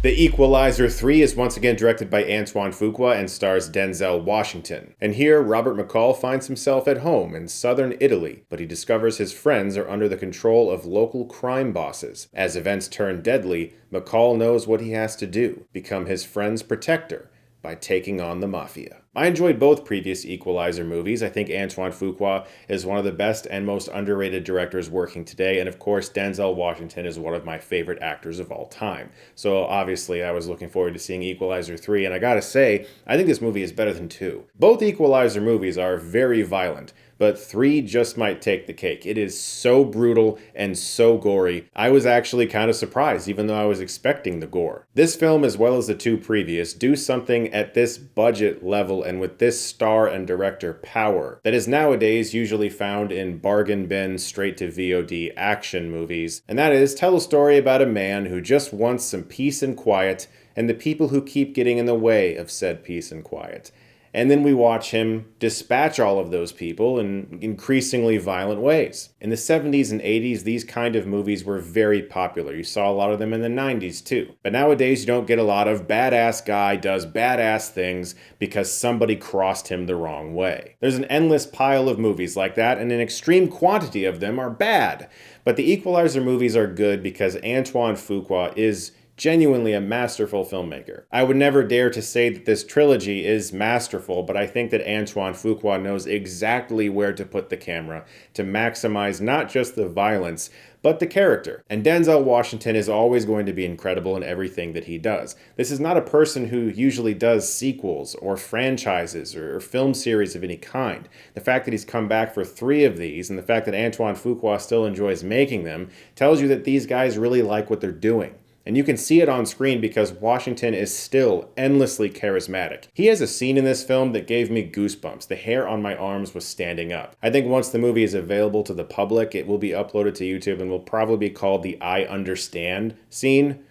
The Equalizer 3 is once again directed by Antoine Fuqua and stars Denzel Washington. And here, Robert McCall finds himself at home in southern Italy, but he discovers his friends are under the control of local crime bosses. As events turn deadly, McCall knows what he has to do, become his friend's protector by taking on the mafia. I enjoyed both previous Equalizer movies. I think Antoine Fuqua is one of the best and most underrated directors working today, and of course Denzel Washington is one of my favorite actors of all time. So obviously I was looking forward to seeing Equalizer 3, and I gotta say, I think this movie is better than 2. Both Equalizer movies are very violent, but 3 just might take the cake. It is so brutal and so gory. I was actually kind of surprised, even though I was expecting the gore. This film, as well as the 2 previous, do something at this budget level and with this star and director power that is nowadays usually found in bargain bin straight to VOD action movies, and that is tell a story about a man who just wants some peace and quiet and the people who keep getting in the way of said peace and quiet. And then we watch him dispatch all of those people in increasingly violent ways. In the 70s and 80s, these kind of movies were very popular. You saw a lot of them in the 90s too. But nowadays, you don't get a lot of badass guy does badass things because somebody crossed him the wrong way. There's an endless pile of movies like that, and an extreme quantity of them are bad. But the Equalizer movies are good because Antoine Fuqua is genuinely a masterful filmmaker. I would never dare to say that this trilogy is masterful, but I think that Antoine Fuqua knows exactly where to put the camera to maximize not just the violence, but the character. And Denzel Washington is always going to be incredible in everything that he does. This is not a person who usually does sequels or franchises or film series of any kind. The fact that he's come back for 3 of these and the fact that Antoine Fuqua still enjoys making them tells you that these guys really like what they're doing. And you can see it on screen because Washington is still endlessly charismatic. He has a scene in this film that gave me goosebumps. The hair on my arms was standing up. I think once the movie is available to the public, it will be uploaded to YouTube and will probably be called the I Understand scene.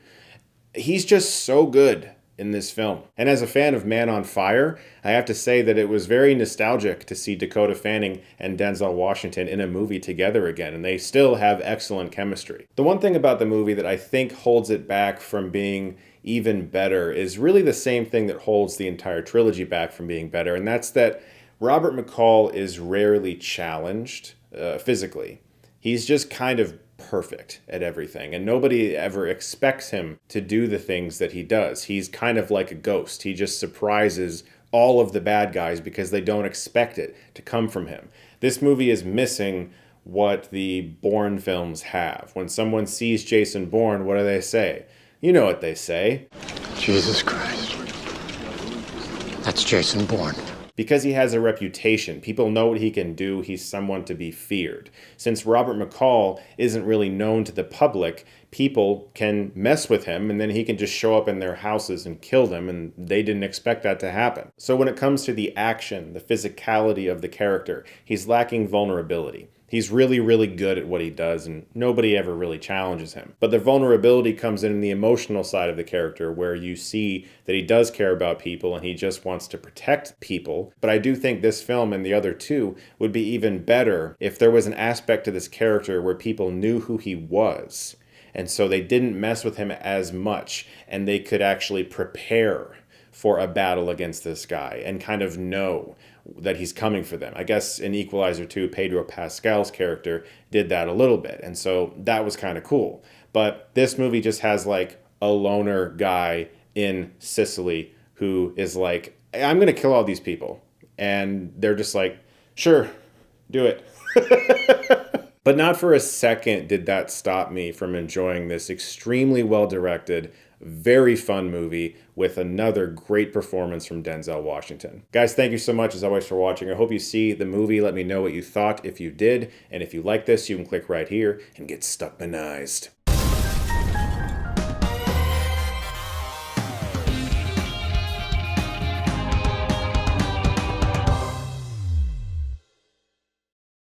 He's just so good in this film. And as a fan of Man on Fire, I have to say that it was very nostalgic to see Dakota Fanning and Denzel Washington in a movie together again, and they still have excellent chemistry. The one thing about the movie that I think holds it back from being even better is really the same thing that holds the entire trilogy back from being better, and that's that Robert McCall is rarely challenged physically. He's just kind of perfect at everything, and nobody ever expects him to do the things that he does. He's kind of like a ghost. He just surprises all of the bad guys because they don't expect it to come from him. This movie is missing what the Bourne films have. When someone sees Jason Bourne, what do they say? You know what they say. Jesus Christ. That's Jason Bourne. Because he has a reputation, people know what he can do, he's someone to be feared. Since Robert McCall isn't really known to the public, people can mess with him and then he can just show up in their houses and kill them, and they didn't expect that to happen. So when it comes to the action, the physicality of the character, he's lacking vulnerability. He's really, really good at what he does, and nobody ever really challenges him. But the vulnerability comes in the emotional side of the character, where you see that he does care about people and he just wants to protect people. But I do think this film and the other 2 would be even better if there was an aspect to this character where people knew who he was. And so they didn't mess with him as much, and they could actually prepare for a battle against this guy and kind of know that he's coming for them. I guess in Equalizer 2, Pedro Pascal's character did that a little bit, and so that was kind of cool. But this movie just has like a loner guy in Sicily who is like, I'm gonna kill all these people. And they're just like, sure, do it. But not for a second did that stop me from enjoying this extremely well-directed, very fun movie with another great performance from Denzel Washington. Guys, thank you so much as always for watching. I hope you see the movie. Let me know what you thought if you did. And if you like this, you can click right here and get Stuckmanized.